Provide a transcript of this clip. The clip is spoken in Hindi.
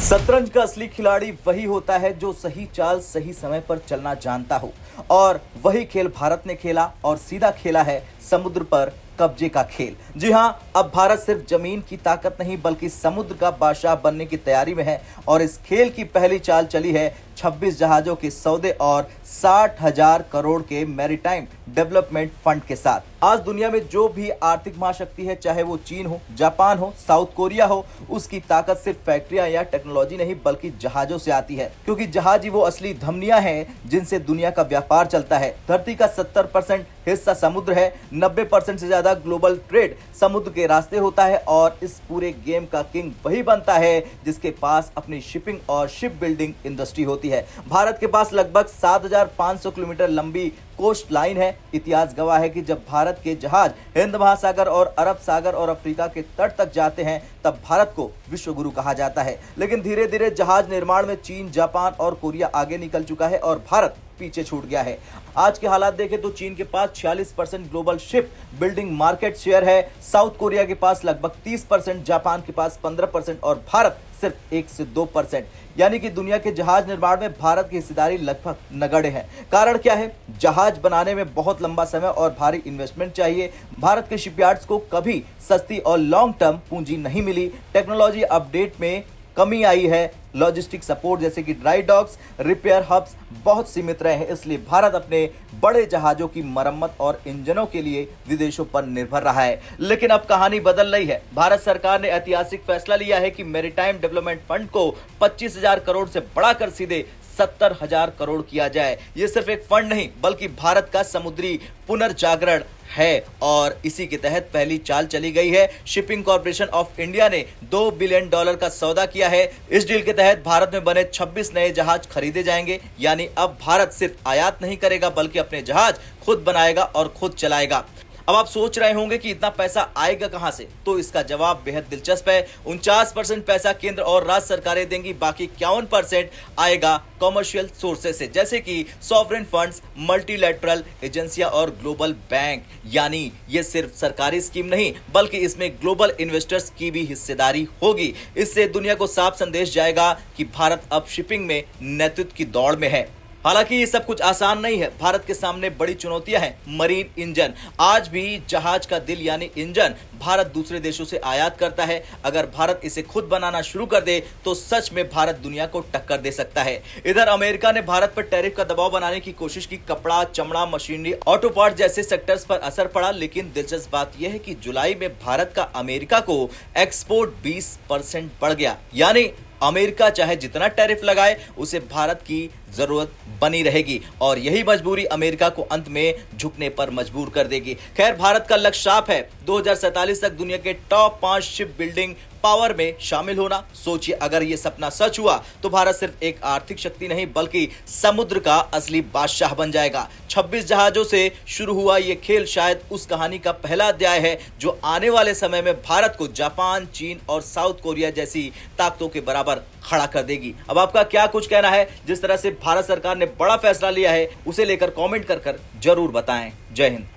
शतरंज का असली खिलाड़ी वही होता है जो सही चाल सही समय पर चलना जानता हो। और वही खेल भारत ने खेला और सीधा खेला है समुद्र पर कब्जे का खेल। जी हां, अब भारत सिर्फ जमीन की ताकत नहीं बल्कि समुद्र का बादशाह बनने की तैयारी में है। और इस खेल की पहली चाल चली है 26 जहाजों के सौदे और 60,000 करोड़ के मैरीटाइम डेवलपमेंट फंड के साथ। आज दुनिया में जो भी आर्थिक महाशक्ति है, चाहे वो चीन हो, जापान हो, साउथ कोरिया हो, उसकी ताकत सिर्फ फैक्ट्रियां या टेक्नोलॉजी नहीं बल्कि जहाजों से आती है। क्योंकि जहाज ही वो असली धमनियां हैं जिनसे दुनिया का व्यापार चलता है। धरती का 70% हिस्सा समुद्र है, 90% से ज्यादा ग्लोबल ट्रेड समुद्र के रास्ते होता है। और इस पूरे गेम का किंग वही बनता है जिसके पास अपनी शिपिंग और शिप बिल्डिंग इंडस्ट्री होती है। भारत के पास लगभग 7,500 किलोमीटर लंबी कोस्ट लाइन है। इतिहास गवाह है कि जब भारत के जहाज हिंद महासागर और अरब सागर और अफ्रीका के तट तक जाते हैं तब भारत को विश्व गुरु कहा जाता है। लेकिन धीरे धीरे जहाज निर्माण में चीन, जापान और कोरिया आगे निकल चुका है और भारत पीछे छूट गया है। आज के हालात देखें तो चीन के पास 46% global ship building market share है, साउथ कोरिया के पास लगभग 30%, जापान के पास 15% और भारत सिर्फ 1 से 2%। यानी कि दुनिया के जहाज निर्माण में भारत की हिस्सेदारी लगभग नगण्य है। कारण क्या है? जहाज बनाने में बहुत लंबा समय और भारी इन्वेस्टमेंट चाहिए। भारत के शिपयार्ड्स को कभी सस्ती और लॉन्ग टर्म पूंजी नहीं मिली। टेक्नोलॉजी अपडेट में कमी आई है। लॉजिस्टिक सपोर्ट जैसे कि ड्राई डॉक्स, रिपेयर हब्स बहुत सीमित रहे हैं। इसलिए भारत अपने बड़े जहाजों की मरम्मत और इंजनों के लिए विदेशों पर निर्भर रहा है। लेकिन अब कहानी बदल रही है। भारत सरकार ने ऐतिहासिक फैसला लिया है कि मैरीटाइम डेवलपमेंट फंड को 25,000 करोड़ से बढ़ाकर सीधे 70,000 करोड़ किया जाए। ये सिर्फ एक फंड नहीं बल्कि भारत का समुद्री पुनर्जागरण है। और इसी के तहत पहली चाल चली गई है। शिपिंग कॉर्पोरेशन ऑफ इंडिया ने $2 बिलियन का सौदा किया है। इस डील के तहत भारत में बने 26 नए जहाज खरीदे जाएंगे। यानी अब भारत सिर्फ आयात नहीं करेगा बल्कि अपने जहाज खुद बनाएगा और खुद चलाएगा। अब आप सोच रहे होंगे कि इतना पैसा आएगा कहां से, तो इसका जवाब बेहद दिलचस्प है। 49% पैसा केंद्र और राज्य सरकारें देंगी, बाकी 51% आएगा कॉमर्शियल सोर्सेज से, जैसे कि सॉवरेन फंड्स, मल्टीलैटरल एजेंसियां और ग्लोबल बैंक। यानी ये सिर्फ सरकारी स्कीम नहीं बल्कि इसमें ग्लोबल इन्वेस्टर्स की भी हिस्सेदारी होगी। इससे दुनिया को साफ संदेश जाएगा कि भारत अब शिपिंग में नेतृत्व की दौड़ में है। हालांकि ये सब कुछ आसान नहीं है। भारत के सामने बड़ी चुनौतियां हैं। मरीन इंजन, आज भी जहाज का दिल यानी इंजन भारत दूसरे देशों से आयात करता है। अगर भारत इसे खुद बनाना शुरू कर दे तो सच में भारत दुनिया को टक्कर दे सकता है। इधर अमेरिका ने भारत पर टैरिफ का दबाव बनाने की कोशिश की। कपड़ा, चमड़ा, मशीनरी, ऑटो पार्ट जैसे सेक्टर्स पर असर पड़ा। लेकिन दिलचस्प बात यह है कि जुलाई में भारत का अमेरिका को एक्सपोर्ट 20% बढ़ गया। यानी अमेरिका चाहे जितना टैरिफ लगाए उसे भारत की जरूरत बनी रहेगी और यही मजबूरी अमेरिका को अंत में झुकने पर मजबूर कर देगी। खैर, भारत का लक्ष्य साफ है, 2047 तक दुनिया के टॉप 5 शिप बिल्डिंग पावर में शामिल होना। सोचिए, अगर यह सपना सच हुआ तो भारत सिर्फ एक आर्थिक शक्ति नहीं बल्कि समुद्र का असली बादशाह बन जाएगा। 26 जहाजों से शुरू हुआ यह खेल शायद उस कहानी का पहला अध्याय है जो आने वाले समय में भारत को जापान, चीन और साउथ कोरिया जैसी ताकतों के बराबर खड़ा कर देगी। अब आपका क्या कुछ कहना है? जिस तरह से भारत सरकार ने बड़ा फैसला लिया है उसे लेकर कमेंट कर जरूर बताएं। जय हिंद।